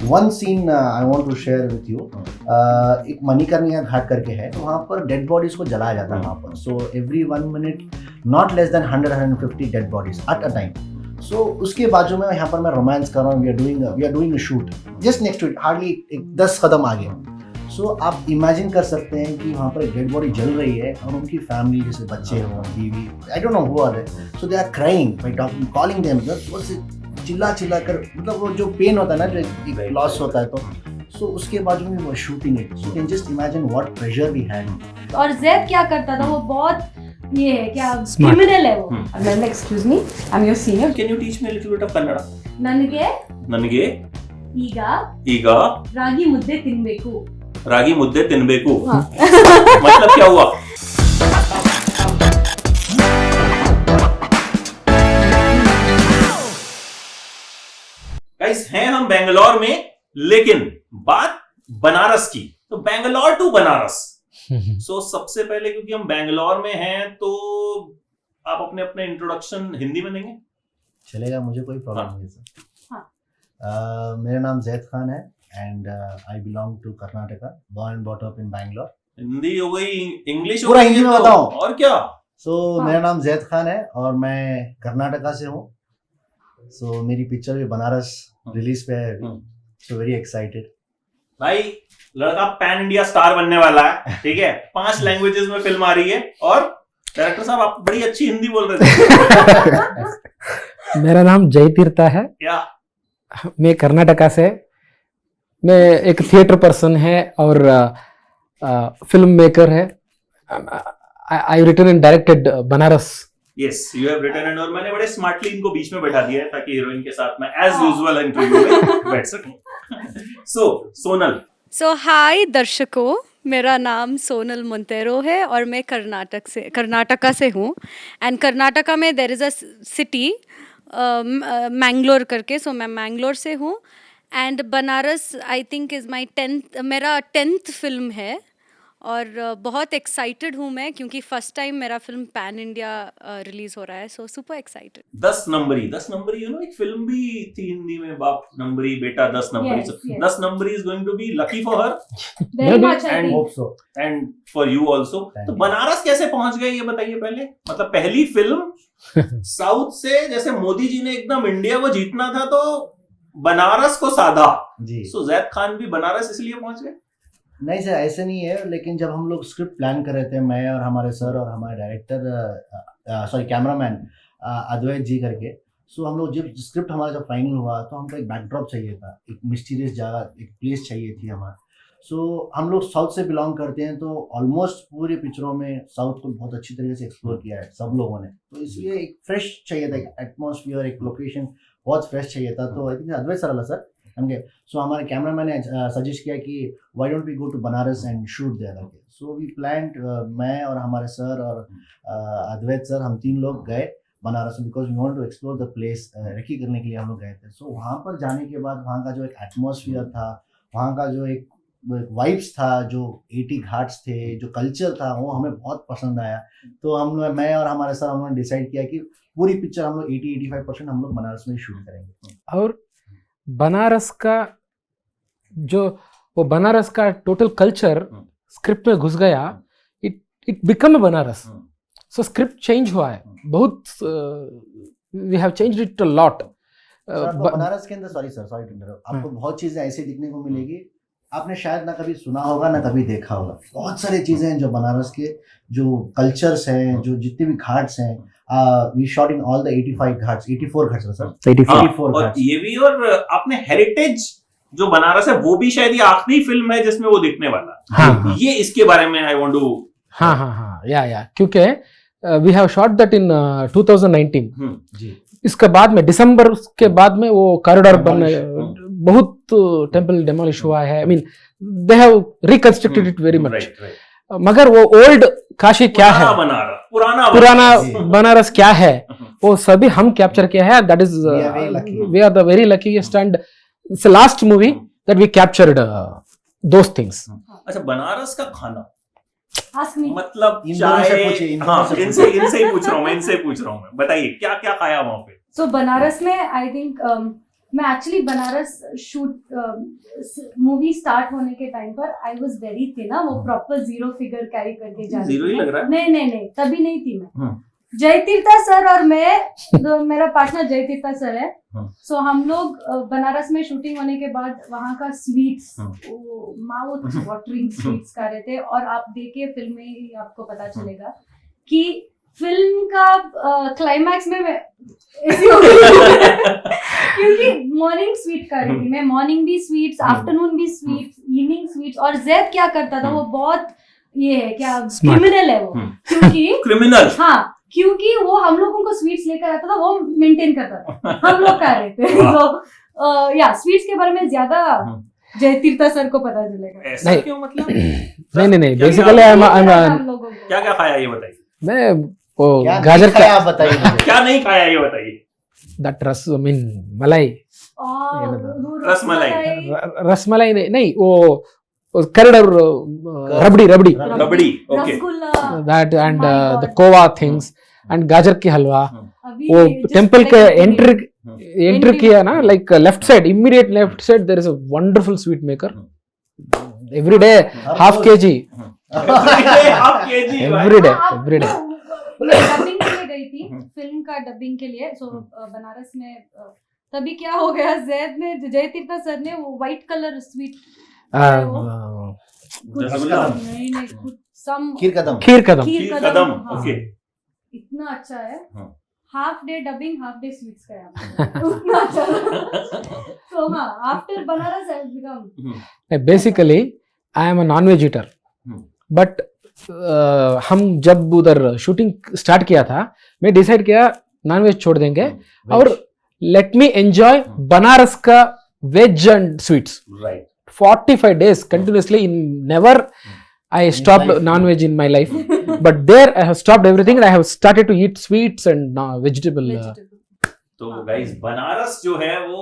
One scene I want to share with you. एक मणिकर्णिका घाट करके है, तो वहाँ पर डेड बॉडीज को जलाया जाता है वहाँ पर। So every 1 minute not less than 100-150 dead bodies at a time. So उसके बाजू में यहाँ पर मैं रोमांस कर रहा हूँ, we are doing a shoot just next to it, hardly 10 कदम आगे। सो आप इमेजिन कर सकते हैं कि वहाँ पर एक डेड बॉडी जल रही है और उनकी फैमिली, जैसे बच्चे हों, बीवी, I don't know who are there, so they are crying by talking, calling them, चिल्ला कर, मतलब वो जो पेन होता है ना, जो एक लॉस होता है, तो सो उसके बाद में वो shooting it, so can just imagine what pressure we had. और ज़ैद क्या करता था, वो बहुत ये है क्या, क्रिमिनल है वो। Ma'am excuse me, I am your senior, can you teach me a little bit of Kannada? ನನಗೆ ಈಗ ರಾಗಿ ಮುದ್ದೆ ತಿನ್ಬೇಕು। रागी मुद्दे तिनबेकू, मतलब क्या हुआ? गाइस हैं हम बेंगलोर में, लेकिन बात बनारस की, तो बेंगलोर टू बनारस। सो सबसे पहले क्योंकि हम बेंगलोर में हैं, तो आप अपने अपने इंट्रोडक्शन हिंदी में देंगे? चलेगा, मुझे कोई प्रॉब्लम नहीं है सर। मेरा नाम जैद खान है and I belong to Karnataka, born and brought up in Bangalore. Hindi हो गई, इंग्लिश हो पूरा गई, हिंदी में तो बताओ और क्या। मेरा नाम जैद खान है और मैं कर्नाटका से हूँ। मेरी पिक्चर भी बनारस रिलीज पे है, सो वेरी एक्साइटेड। भाई लड़का पैन इंडिया स्टार बनने वाला है, ठीक है, 5 लैंग्वेजेस में फिल्म आ रही है, और डायरेक्टर साहब आप बड़ी अच्छी हिंदी बोल रहे थे। मेरा नाम जय तीर्था है, क्या? मैं कर्नाटका से, मैं एक थिएटर पर्सन है और फिल्म मेकर है। I written and directed Banaras. Yes, you have written and, और मैंने बड़े स्मार्टली इनको बीच में बैठा दिया है ताकि हीरोइन के साथ मैं एज यूजुअल इंटरव्यू में बैठ सकूं। सोनल। हाय दर्शकों, मेरा नाम सोनल मोंटेरो है और मैं कर्नाटका से हूँ। एंड कर्नाटका में there is a city Mangalore करके, सो मैं मैंगलोर से हूँ। And Banaras I think is my मेरा 10th फिल्म है, और बहुत एक्साइटेड हूँ मैं, क्योंकि फर्स्ट टाइम मेरा फिल्म पैन इंडिया रिलीज हो रहा है, सो सुपर एक्साइटेड। 10 नंबरी, यू नो एक फिल्म भी थी हिंदी में, बाप नंबरी बेटा 10 नंबरी। Yes, yes. 10 नंबरी is going to be lucky for her Very much, I and think. Hope so. And for you also. Thank तो you. बनारस कैसे पहुंच गए ये बताइए पहले, मतलब पहली फिल्म साउथ से, जैसे मोदी जी ने एकदम इंडिया को जीतना था तो बनारस को साधा जी। सो जैद खान भी बनारस इसलिए पहुंच गए? नहीं सर, ऐसे नहीं है, लेकिन जब हम लोग स्क्रिप्ट प्लान कर रहे थे, मैं और हमारे सर और हमारे डायरेक्टर कैमरामैन अद्वैत जी करके, सो हम लोग जब स्क्रिप्ट हमारा जब फाइनल हुआ, तो हमको एक बैकड्रॉप चाहिए था, एक मिस्टीरियस जगह, एक प्लेस चाहिए थी हमारा। सो हम लोग साउथ से बिलोंग करते हैं, तो ऑलमोस्ट पूरे पिक्चरों में साउथ को बहुत अच्छी तरीके से एक्सप्लोर किया है सब लोगों ने, तो इसलिए एक फ्रेश चाहिए था, एक एटमॉस्फेयर, एक लोकेशन बहुत फ्रेश चाहिए था। तो आई थिंक अद्वैत सर अल्लाह सर हमके, सो हमारे कैमरामैन ने सजेस्ट किया कि why don't we go to Banaras and shoot there करके। सो वी प्लान्ड, मैं और हमारे सर और अद्वैत सर, हम 3 लोग गए Banaras, because we want to explore the place. Recce करने के लिए हम लोग गए थे। सो वहाँ पर जाने के बाद वहाँ का जो एक एटमॉस्फेयर था, वहाँ का जो एक वाइब्स था, जो 80 घाट्स थे, जो कल्चर था, वो हमें बहुत पसंद आया। तो मैं और हमारे सर, हम लोगों ने डिसाइड किया कि पूरी पिक्चर हम लोग 80-85% हम लोग बनारस में शूट करेंगे। और बनारस का जो वो बनारस का टोटल कल्चर स्क्रिप्ट में घुस गया, it become a Banaras. So script change हुआ है बहुत, we have changed it a lot. Banaras के अंदर, सॉरी टू इंटरप्ट, आपको बहुत चीजें ऐसी दिखने को मिलेगी, आपने शायद ना कभी सुना होगा ना कभी देखा होगा। बहुत सारी चीजें हैं जो बनारस के, जो कल्चर्स हैं, जो जितने भी घाट्स हैं, we shot in all the 84 ghats sir, 84 और घाट्स। ये भी, और आपने हेरिटेज जो बनारस है वो भी शायद ये आखिरी फिल्म है जिसमें वो दिखने वाला है। हाँ। ये इसके बारे में आई वांट टू, हाँ, या क्योंकि we have shot that in 2019। जी। इसके बाद में दिसंबर के बाद में वो कॉरिडोर बन, बहुत टेम्पल डेमोलिश हुआ है। I mean they have reconstructed it very much. मगर वो ओल्ड काशी क्या है, पुराना बनारस क्या है, वो सभी हम कैप्चर किया है। That is we are the very luckiest, and it's the last movie that we captured those things. अच्छा, बनारस का खाना, Ask me. मतलब इनसे इनसे ही पूछ रहा हूँ मैं, बताइए क्या क्या खाया वहां पे? So बनारस में आई थिंक मैं actually Banaras shoot movie start होने के टाइम पर आई वाज वेरी थिन ना, वो प्रॉपर 0 फिगर कैरी करके जा रही जीरो ही थी। लग रहा है। नहीं तभी नहीं थी मैं। जय तीर्था सर और मैं मेरा पार्टनर जय तीर्था सर है। सो हम लोग बनारस में शूटिंग होने के बाद वहाँ का स्वीट्स, माउथ वाटरिंग स्वीट्स खा रहे थे। और आप देखिए फिल्म में ही आपको पता चलेगा कि फिल्म का क्लाइमैक्स में मैं ऐसी हो गई क्योंकि मॉर्निंग स्वीट खा रही थी मैं। मॉर्निंग भी स्वीट्स, आफ्टरनून भी स्वीट्स, इवनिंग स्वीट्स। और जैद क्या करता था, वो बहुत ये है क्या, क्रिमिनल है वो। क्योंकि क्रिमिनल, हाँ, क्योंकि वो हम लोगों को स्वीट्स लेकर आता था, वो मेंटेन करता था, हम लोग खा रहे थे। तो या स्वीट्स के बारे में ज्यादा जय तीर्था सर को पता चलेगा। ऐसा नहीं। क्यों मतलब? नहीं बेसिकली हम लोगों को क्या क्या खाया ये बताइए। मैं वो क्या गाजर नहीं खाया का आप बताइए मुझे। क्या नहीं खाया ये बताइए। दैट रस मीन मलाई और रसमलाई। रसमलाई नहीं वो curd और rabri rabri, okay. Rasgulla, that and My the God. kova things and गाजर की हलवा। अभी वो just टेम्पल like के entry एंट्री Entry किया ना, like left side, immediate left side there is a wonderful sweet maker every day, half KG half KG every day हाँ, every day. Dubbing के लिए गई थी, फिल्म का डबिंग के लिए। सो बनारस में तभी क्या हो गया, जैद ने, जय तीर्था सर ने वो व्हाइट कलर स्वीट, रसगुल्ला, नहीं कुछ सम खीर कदम। खीर कदम। खीर कदम, हाँ, ओके। इतना अच्छा है। हाँ। Half day dubbing, half day sweets का है। उतना अच्छा। तो हाँ, after Banaras I become basically I am a non veg eater, but हम जब उधर शूटिंग स्टार्ट किया था, मैं डिसाइड किया नॉन वेज छोड़ देंगे और लेट मी एंजॉय बनारस का veg and sweets. Right. 45 days continuously, in never I stopped life. non-veg in my life, but there I have stopped everything and I have started to eat sweets and vegetable. तो guys, Banaras जो है वो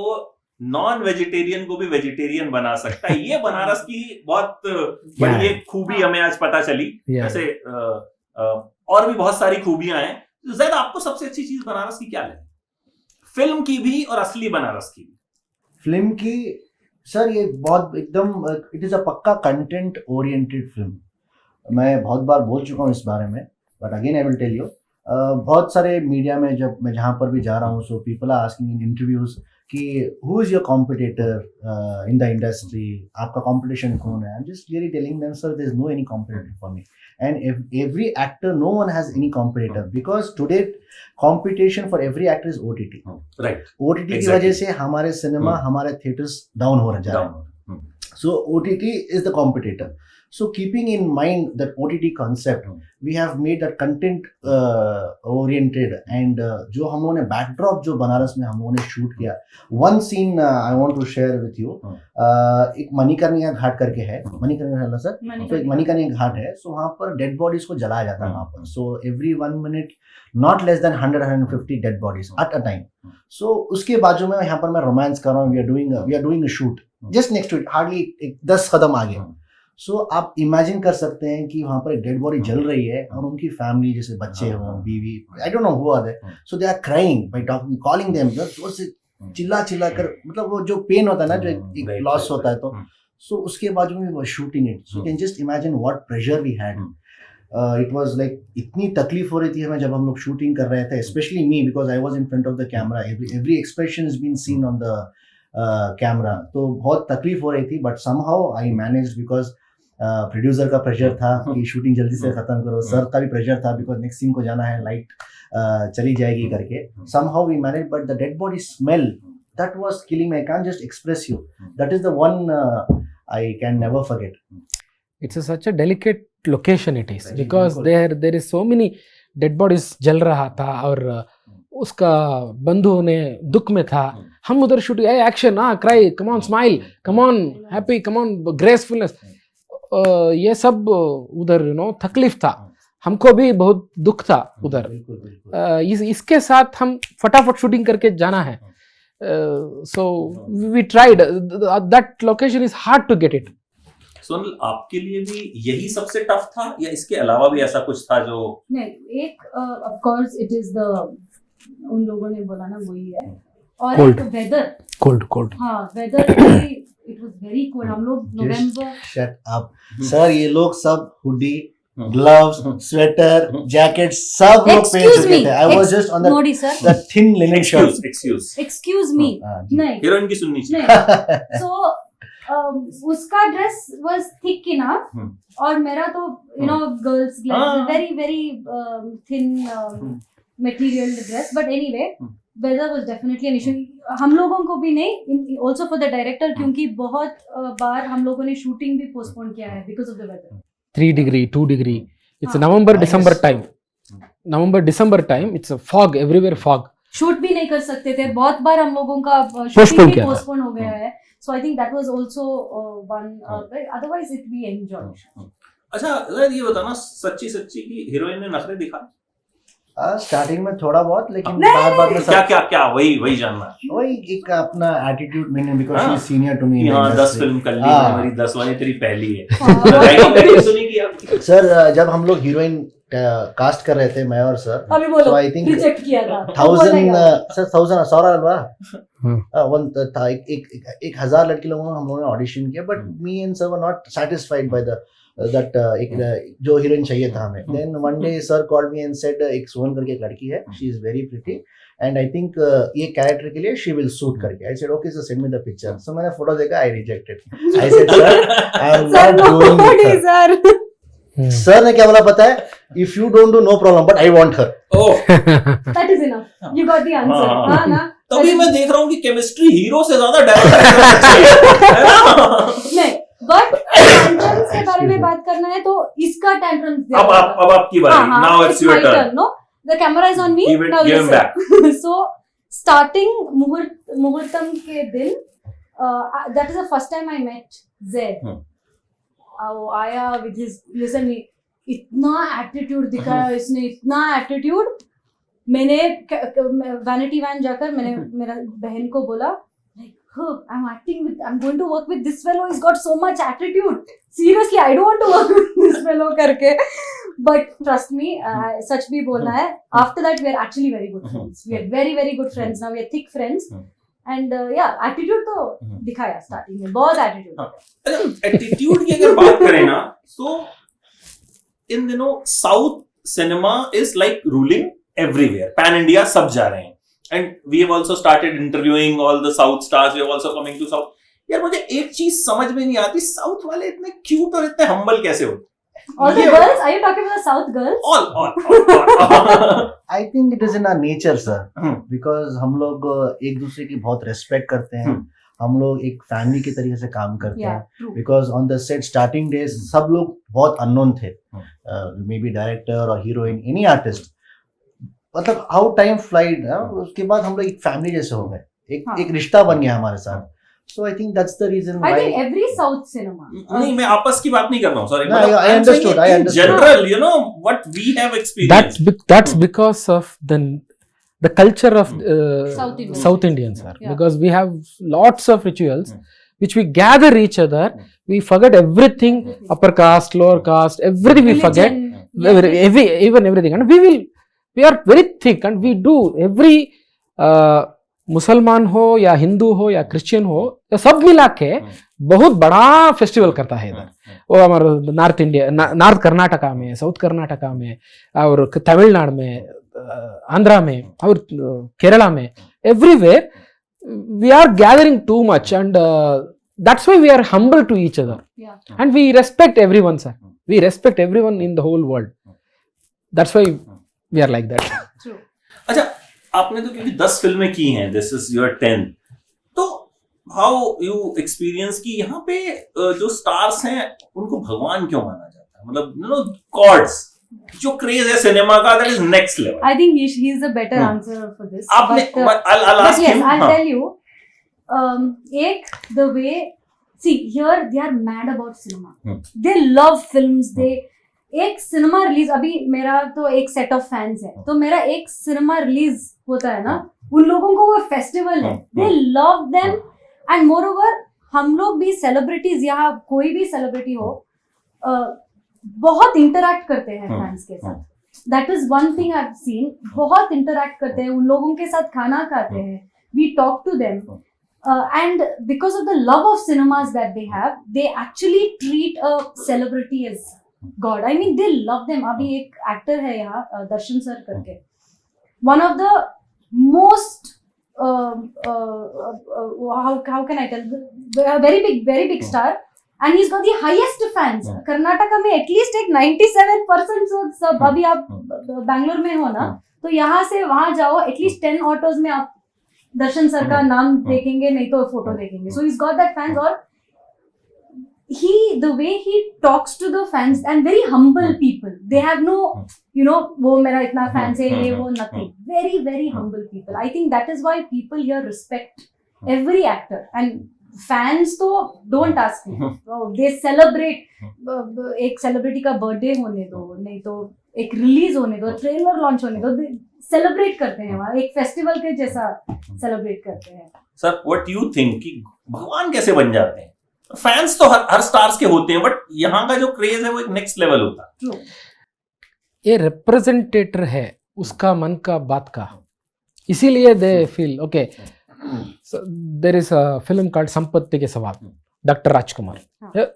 non vegetarian को भी vegetarian बना सकता है। ये बनारस की बहुत बड़ी एक खूबी हमें आज पता चली। Yeah. वैसे और भी बहुत सारी खूबियां हैं। ज़ैद, आपको सबसे अच्छी चीज बनारस की क्या लगी? फिल्म की भी और असली बनारस की भी। फिल्म की सर, ये बहुत एकदम इट इज़ अ पक्का कंटेंट ओरिएंटेड फिल्म। मैं बहुत बार बोल चुका हूँ इस बारे में, but again I will tell you. बहुत सारे मीडिया में जब मैं जहाँ पर भी जा रहा हूँ, so people are asking in interviews कि who is your competitor in the industry, आपका कॉम्पिटिशन कौन है? I am just clearly telling them, sir, there is no any competitor for me, and every actor, no one has any competitor, because today competition for every actor is OTT. Right. OTT की Exactly. वजह से हमारे cinema, हमारे theatres down हो जा रहे हैं। So OTT is the competitor. So keeping in mind that OTT concept, we have made that content oriented, and जो हम लोगों ने backdrop जो बनारस में हम लोगों ने shoot किया, one scene I want to share with you. एक मणिकर्णिका घाट करके है, मणिकर्णिका है ना सर? तो एक मणिकर्णिका घाट है, so वहाँ पर dead bodies को जलाया जाता है वहाँ पर। So every 1 minute, not less than 100-150 dead bodies at a time. So उसके बाजू में यहाँ पर मैं रोमांस कर रहा हूँ, we are doing a shoot just next to it, hardly 10 कदम आगे। सो आप इमेजिन कर सकते हैं कि वहाँ पर एक डेड बॉडी जल रही है और उनकी फैमिली, जैसे बच्चे हों, बीवी, I don't know who are there, so they are crying by talking, calling them, जोर से चिल्ला कर, मतलब वो जो पेन होता है ना, जो एक लॉस होता है, तो सो उसके बाजू में वो shooting it, so can just imagine what pressure we had. It was like इतनी तकलीफ हो रही थी हमें जब हम लोग शूटिंग कर रहे थे, specially me, because I was in front of the camera, every expression is been seen on the camera, तो बहुत तकलीफ हो रही थी, but somehow I managed, because producer का प्रेशर था कि शूटिंग जल्दी से खत्म करो, सर का भी प्रेशर था बिकॉज नेक्स्ट सीन को जाना है, लाइट चली जाएगी करके, somehow we managed, but the dead body smell that was killing me. I can't just express you. That is the one I can never forget. It's such a delicate location it is, because बिल्कुल। there is so many dead bodies जल रहा था और उसका बंधु ने दुख में था, हम उधर shoot, action, cry, come on, smile, come on, happy, come on, gracefulness, ये सब उधर तकलीफ था, हमको भी बहुत दुख था उधर। इसके साथ हम फटाफट शूटिंग करके जाना है, so we tried, that location is hard to get it. Sonal, आपके लिए भी यही सबसे टफ था या इसके अलावा भी ऐसा कुछ था जो? नहीं, एक of course it is the, उन लोगों ने बोला ना, वही है और Cold. Weather, cold. हाँ weather it was very cold. हम लोग नवंबर शट अप सर, ये लोग सब हुडी, ग्लव्स, स्वेटर, जैकेट सब लोग पहन Excuse चुके me. थे. I was just on नोडी sir, the thin linen shirt. Excuse me. जी. नहीं हीरोइन की सुननी चाहिए. नहीं, सो उसका dress was thick enough hmm. और मेरा तो यू नो गर्ल्स हाँ. Very very thin material dress. But anyway weather was definitely an issue. हम लोगों को भी नहीं, आल्सो फॉर द डायरेक्टर, क्योंकि बहुत बार हम लोगों ने शूटिंग भी पोस्टपोन किया है because of the weather. 3 degree, 2 degree. It's हाँ. November, Minus. December time. November, December time. It's a fog everywhere. Fog. Shoot भी नहीं कर सकते थे. बहुत बार हम लोगों का Postpone शूटिंग भी किया था. पोस्टपोन हो गया है. So I think that was also one. Otherwise it we enjoy. अच्छा यार, ये बताना सच्ची सच्ची की हीरोइन ने नखरे दिखा? स्टार्टिंग में थोड़ा बहुत, लेकिन नहीं, बाद में क्या सब क्या क्या वही जानना है. वही एक अपना एटीट्यूड मैंने, बिकॉज़ शी हाँ. Is senior to me. कि हाँ 10 फिल्म कर ली हाँ. है, मेरी 10 वाली तेरी पहली है. हाँ. राइटिंग करके सुनी की आपकी? सर जब हम लोग हीरोइन कास्ट कर रहे थे, मैं और सर, अभी बोलो, so I think रिजेक्ट किया था. 1000 सौरा अलवा हाँ. वन था, एक 1000 लड़की लोगों ने हम लोगों ने ऑडिशन किया, but me and sir were not satisfied by the that जो हीरोइन चाहिए था हमें. Then one day sir called me and said, एक सोहन करके एक लड़की है, she is very pretty and I think ये कैरेक्टर के लिए शी विल सूट करके. I said okay sir, send me the picture. So मैंने फोटो देखा, I rejected. I said sir I am sir not doing it. Sir sir ने क्या बोला पता है? If you don't do no problem, but I want her. Oh, that is enough. You got the answer. हाँ. हां ना. तभी मैं देख रहा हूँ कि केमिस्ट्री हीरो से ज्यादा डायरेक्टर. नहीं, बट टेंट्रम्स के बारे में बात करना है तो इसका टेंट्रम्स अब आपकी बारी. Now it's your turn. No, the camera is on me. Give it- now give him back. So starting मुहूर्तम के दिन, that is the first time I met Zaid. वो आया विद हिज, लिसन, इतना एटीट्यूड दिखाया इसने, इतना एटीट्यूड. मैंने वैनिटी वैन जाकर मैंने मेरा बहन को बोला, I'm acting with, I'm going to work with this fellow, he's got so much attitude, seriously I don't want to work with this fellow करके. But trust me, सच भी बोलना है, after that we are actually very good friends. We are very very good friends now. We are thick friends. And yeah, attitude तो दिखाया starting में, बहुत attitude. Attitude की अगर बात करें ना, तो इन दिनों south cinema is like ruling everywhere. Pan India सब जा रहे हैं. And we have also started interviewing all the South stars. We are also coming to South. यार मुझे एक चीज समझ में नहीं आती, साउथ वाले इतने क्यूट और इतने हम्बल कैसे होते? All the girls, are you talking about the South girls? all. I think it is in our nature sir, hmm. Because हम लोग एक दूसरे की बहुत रेस्पेक्ट करते हैं. हम्म. हम लोग एक फैमिली की तरीके से काम करते Yeah, हैं. true. Because on the set starting days सब लोग बहुत अननोन थे, मे बी डायरेक्टर और हीरोइन, एनी आर्टिस्ट. मतलब हाउ टाइम फ्लाइड, उसके बाद हम लोग एक फैमिली जैसे हो गए, हाँ. एक रिश्ता बन गया हमारे साथ. So I think that's the reason I think why. every South cinema. नहीं, मैं आपस की बात नहीं कर रहा हूँ. Sorry. No, I understood, I understood. General, you know what we have experienced. That's because of the culture of South Indian. South Indians, sir. Yeah. Because we have lots of rituals which we gather each other. We forget everything, upper caste, lower caste, everything we forget. Religion. Even everything, and we are very thick, and we do every मुसलमान हो या हिंदू हो या Christian हो, या सब मिला के बहुत बड़ा फेस्टिवल करता है इधर. वो हमारे नॉर्थ इंडिया, नॉर्थ कर्नाटका में, साउथ कर्नाटका में, और तमिलनाडु में, आंध्रा में, और केरला में, everywhere we are gathering too much, and that's why we are humble to each other. Yeah. And we respect everyone, sir. We respect everyone in the whole world. That's why we are like that. True. अच्छा, आपने तो क्योंकि 10 फिल्में की हैं, this is your 10th, तो how you experience की यहाँ पे जो स्टार्स हैं उनको भगवान क्यों माना जाता है? मतलब यू नो गॉड्स, जो क्रेज है सिनेमा का, that is next level. I think he is a better answer for this. आपने But, I'll ask but yes, him. I'll हाँ. tell you. The way, see here they are mad about cinema. They love films. They एक cinema release, अभी मेरा तो एक set of fans है, तो मेरा एक सिनेमा रिलीज होता है ना, उन लोगों को वो फेस्टिवल है. दे love them. And more over हम लोग भी सेलिब्रिटीज, या कोई भी सेलिब्रिटी हो, बहुत इंटरैक्ट करते हैं फैंस के साथ. That is one thing I have seen. बहुत इंटरैक्ट करते हैं, उन लोगों के साथ खाना खाते हैं, we talk to them. And because of the love of cinemas that they have, they actually treat a celebrity as God. I mean, they love them. Abhi ek actor hai yahan, Darshan sir karke. One of the most how can I tell? A very big star, and he's got the highest fans. Karnataka में at least एक 97% सब अभी आप बैंगलोर में हो ना, तो यहाँ से वहाँ जाओ, at least 10 ऑटोज में आप दर्शन सर का नाम देखेंगे, नहीं तो फोटो देखेंगे. So he's got that fans. और the way he talks to the fans, and very humble people. They have no, वो मेरा इतना fans है, ये वो, nothing. Very humble people. I think that is why people here respect every actor. And fans तो don't ask me. They celebrate. एक celebrity का birthday होने दो, नहीं तो एक release होने दो, trailer launch होने दो, सेलिब्रेट करते हैं वहाँ, एक फेस्टिवल के जैसा सेलिब्रेट करते हैं. सर, व्हाट यू थिंक कि भगवान कैसे बन जाते हैं? फैंस तो हर स्टार्स के होते हैं, बट यहाँ का जो क्रेज है वो एक नेक्स्ट लेवल होता है. ये रिप्रेजेंटेटर है उसका मन का बात का, इसीलिए they feel okay. There is a film called Sampatti ke सवाल, डॉक्टर राजकुमार.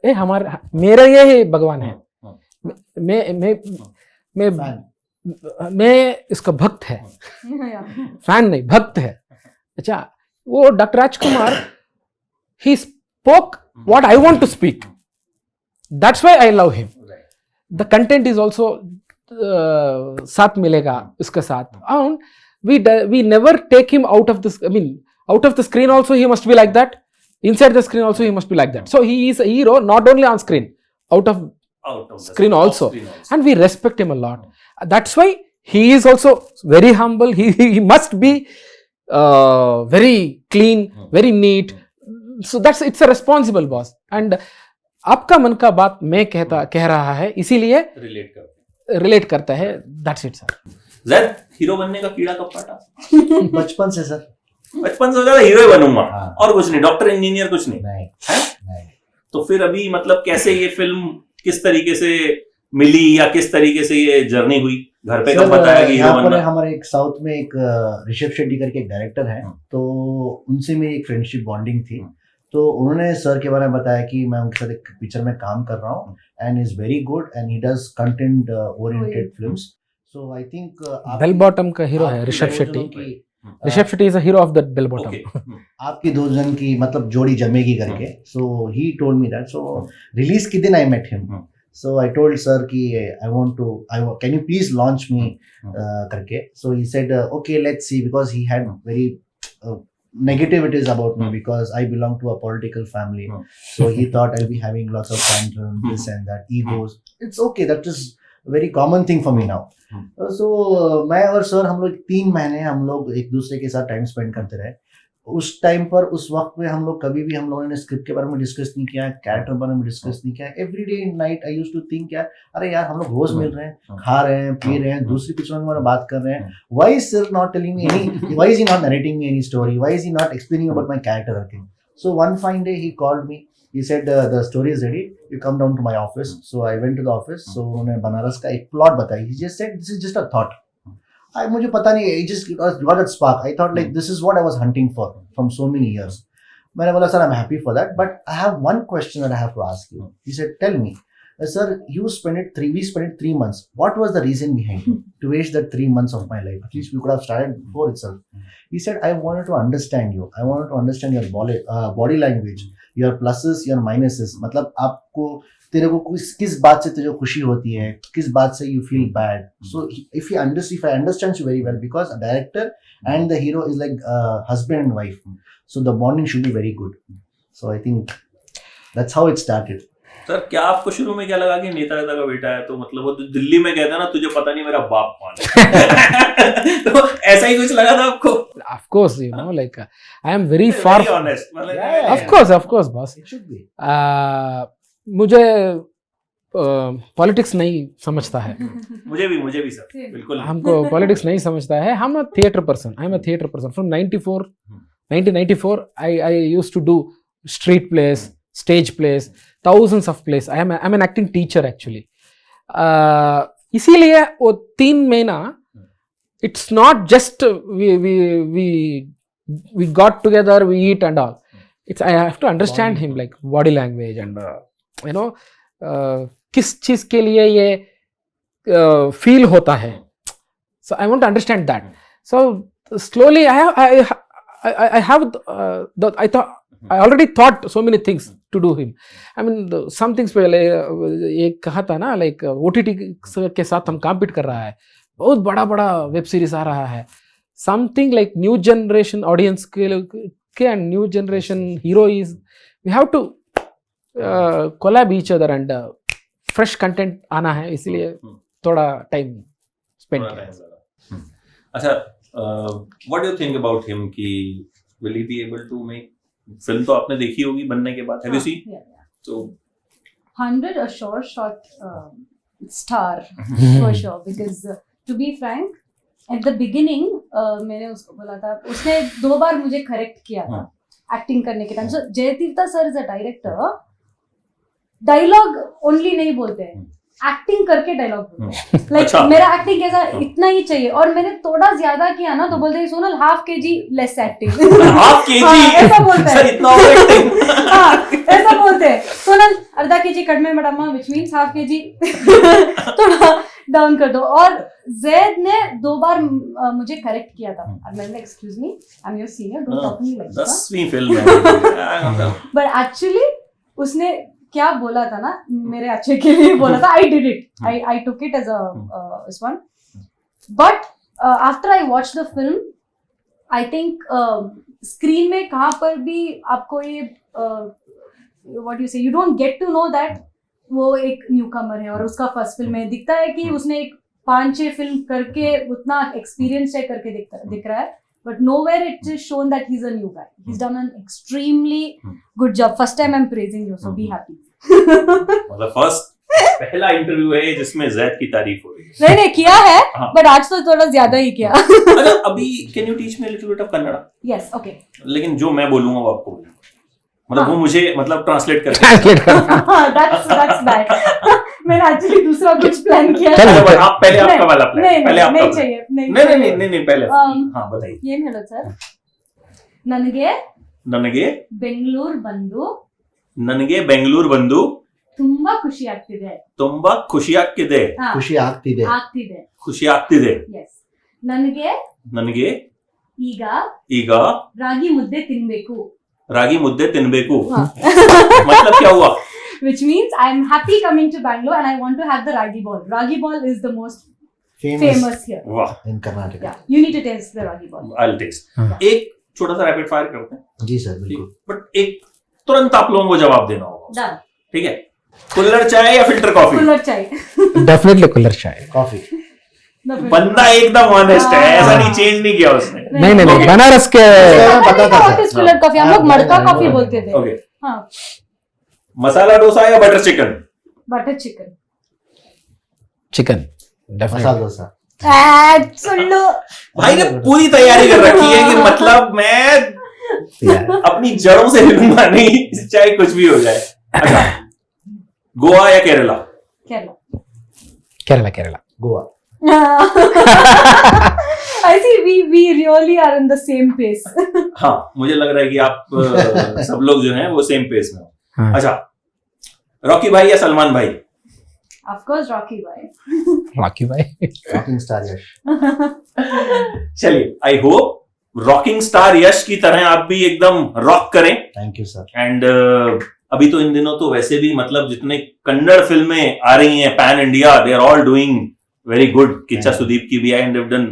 ये हमारे मेरा ये भगवान है. मैं इसका भक्त है, फैन नहीं, भक्त है. अच्छा, वो doctor Rajkumar, he spoke what I want to speak, that's why I love him. The content is also साथ मिलेगा इसके साथ. And we never take him out of the, I mean out of the screen also he must be like that, inside the screen also he must be like that. So he is a hero not only on screen, out of screen also. And we respect him a lot. That's why he is also very humble. He must be very clean, very neat. So it's a responsible boss. And आपका मन का बात मैं कह रहा है, इसीलिए relate करता है. That's it, sir. Zaid, hero बनने का कीड़ा कब काटा? बचपन से सर. बचपन से हो जाता हीरो ही बनूंगा. हाँ. और कुछ नहीं, डॉक्टर इंजीनियर कुछ नहीं. नहीं. तो फिर अभी मतलब कैसे ये फिल्म किस तरीके से मिली, या किस तरीके से ये जर्नी हुई? घर पे कब बताया कि हीरो बनना? हमारे एक साउथ में एक ऋषभ शेट्टी करके एक डायरेक्टर है, तो उनसे मेरी एक फ्रेंडशिप बॉन्डिंग थी. तो उन्होंने सर के बारे में बताया कि मैं उनके साथ एक पिक्चर में काम कर रहा हूँ, and is very good, and he does content oriented films. So I think bell bottom का हीरो है Rishab Shetty. Rishab Shetty is a hero of that bell bottom. आपकी दो जन की मतलब जोड़ी जमेगी करके. So he told me that. So release के दिन I met him. So I told sir कि I want to, can you please launch me करके. So he said okay let's see, because he had very negativities about me because I belong to a political family. So he thought I'll be having lots of tantrums, this and that, egos. It's okay, that is a very common thing for me now. So मैं और sir हम लोग 3 महीने हम लोग एक दूसरे के साथ टाइम स्पेंड करते रहे. उस टाइम पर, उस वक्त में हम लोग कभी भी हम लोगों ने स्क्रिप्ट के बारे में डिस्कस नहीं किया, कैरेक्टर के बारे में डिस्कस नहीं किया. Every day in night I used to think यार, अरे यार हम लोग रोज मिल रहे हैं, खा रहे हैं, पी रहे हैं, दूसरी पिक्चर के बारे में बात कर रहे हैं. Why is sir not telling me any, why is he not narrating me any story, why is he not explaining about my character working. So one fine day he called me. He said the story is ready, you come down to my office. So I went to the office. So उन्होंने बनारस का एक plot बताई. He just said this is just a thought. मुझे पता नहीं, I just got that spark. I thought like this is what I was hunting for from so many years. मैंने बोला sir I'm happy for that, but I have one question that I have to ask you. He said tell me, sir, we spent it 3 months. What was the reason behind it to waste that 3 months of my life? At least we could have started before itself. He said I wanted to understand you. I wanted to understand your body language, your pluses, your minuses. मतलब आपको, तेरे को किस बात से तुझे खुशी होती है, किस बात से you feel bad. So if I understand you very well, because a director and the hero is like husband and wife, so the bonding should be very good. So I think that's how it started. Sir, क्या आपको शुरू में क्या लगा कि नेता का बेटा है, तो मतलब वो दिल्ली में कहता है ना, तुझे पता नहीं मेरा बाप कौन है. तो ऐसा ही कुछ लगा था आपको? Of course, you know, like I am very far. Very honest. Of course, boss. It should be. मुझे पॉलिटिक्स नहीं समझता है. मुझे भी सर, बिल्कुल. हमको पॉलिटिक्स नहीं समझता है. हम theatre person. I am a theatre person from 1994. I used to do street plays, stage plays, thousands of plays. I'm an acting teacher actually. इसीलिए वो 3 महीना, it's not just we we got together, we eat and all. It's I have to understand him, like body language and you know किस चीज के लिए ये feel होता है. So I want to understand that. So slowly I already thought so many things to do him. I mean some things पहले ये कहा था ना, like OTT के साथ हम compete कर रहा है, बहुत बड़ा वेब सीरीज आ रहा है. Something like new generation audience के and new generation hero is we have to collab each other and fresh content आना है, इसलिए थोड़ा time spend किया. अच्छा, what do you think about him कि will he be able to make film? तो आपने देखी होगी बनने के बाद, have you seen? So 100 a sure shot star for sure, because to be frank at the beginning मैंने उसको बोला था, उसने 2 बार मुझे करेक्ट किया था एक्टिंग करने के time. So Jayatheertha sir is a director, dialogue only नहीं बोलते हैं, एक्टिंग करके डायलॉग बोलते हैं. लाइक मेरा एक्टिंग कैसा इतना ही चाहिए, और मैंने थोड़ा ज्यादा किया ना तो बोलते हैं सोनल ½ kg लेस एक्टिंग. ½ kg ऐसा बोलते हैं, इतना overacting. ऐसा बोलते हैं सोनल ½ kg कड़मे मडम्मा, विच मीन्स ½ kg थोड़ा डाउन कर दो. और जैद ने 2 बार मुझे करेक्ट किया था. मैंने excuse me, I am your senior, don't talk to me like that. 10वीं फिल्म है. बट एक्चुअली उसने क्या बोला था ना, मेरे अच्छे के लिए बोला था. I did it, I took it as a this one. But after I watch the film, I think screen में कहाँ पर भी आपको ये what you say, you don't get to know that वो एक न्यू कमर है और उसका फर्स्ट फिल्म है. दिखता है कि उसने एक 5-6 फिल्म करके उतना एक्सपीरियंस है करके दिख रहा है, but nowhere it is shown that he's a new guy. He's done an extremely good job. First time I'm praising you, so be happy. मतलब फर्स्ट पहला इंटरव्यू है जिसमें जैद की तारीफ हो रही है. नहीं किया है, बट आज तो थोड़ा ज्यादा ही किया. अच्छा, अभी can you teach me little bit of Kannada? Yes, okay. लेकिन जो मैं बोलूंगा वो आपको बोलूंगा, मतलब वो मुझे मतलब ट्रांसलेट करके. That's bad. मैंने एक्चुअली दूसरा कुछ प्लान किया. आप पहले आपका वाला प्लान. पहले आपका नहीं चाहिए. नहीं पहले. हाँ बताइए. ಏನ್ ಹೇಳೋದು ಸರ್? ನನಗೆ ಬೆಂಗಳೂರು ಬಂದು ತುಂಬಾ ಖುಷಿ ಆಗ್ತಿದೆ. ಖುಷಿ ಆಗ್ತಿದೆ. Yes. ನನಗೆ ಈಗ ರಾಗಿ ಮುದ್ದೆ ತಿನ್ಬೇಕು. मतलब क्या हुआ? Which means I am happy coming to Bangalore and I want to have the ragi ball. Ragi ball is the most famous here. वाह, in Karnataka. Yeah, you need to taste the ragi ball. I'll taste. एक छोटा सा rapid fire करते हैं. जी sir, बिल्कुल. But एक तुरंत आप लोगों को जवाब देना होगा. Done. ठीक है. कुल्हड़ चाय या फिल्टर कॉफी? कुल्हड़ चाय. Definitely कुल्हड़ चाय. कॉफी. बंदा एकदम ऑनेस्ट है, ऐसा नहीं चेंज नहीं किया उसने. नहीं बनारस के पता था कुल्हड़ कॉफी, हम लोग मड़का कॉफी बोलते थे. ओके. हाँ. मसाला डोसा या butter chicken? Chicken. Masala dosa. Sulu. भाई ने पूरी तैयारी कर रखी है कि मतलब मैं अपनी जड़ों से हिलूंगा नहीं, चाहे कुछ भी हो जाए. अच्छा, गोवा या Kerala? Kerala. Goa. I see we really are in the same pace. हाँ, मुझे लग रहा है कि आप सब लोग जो हैं वो सेम पेस में हो. अच्छा, रॉकी भाई या सलमान भाई? Of course, Rocky भाई. रॉकिंग स्टार यश. चलिए, आई होप रॉकिंग स्टार यश की तरह आप भी एकदम रॉक करें. Thank you sir. एंड अभी तो इन दिनों तो वैसे भी मतलब जितने कन्नड़ फिल्में आ रही हैं pan India, they are all doing very good. Kichcha Sudeep की भी आई एंड डन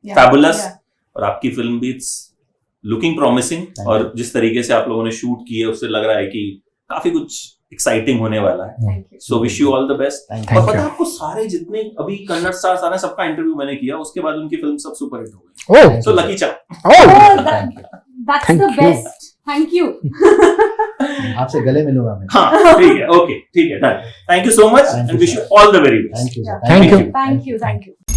फैबुलस. और आपकी फिल्म भी इट्स लुकिंग प्रॉमिसिंग. और जिस तरीके से आप लोगों ने शूट की है उससे लग रहा है कि काफी कुछ एक्साइटिंग होने वाला है. So wish you all the best. और पता है आपको सारे जितने अभी कन्नड़ स्टार सारे सबका इंटरव्यू मैंने किया, उसके बाद उनकी फिल्म सब सुपर हिट हो गई. सो लकी चा. That's the best. Thank you. आपसे गले मिलूंगा मैं. हाँ ठीक है, ओके ठीक है, done. Thank you so much and wish you all the very best. Thank you sir. Thank you. Thank you.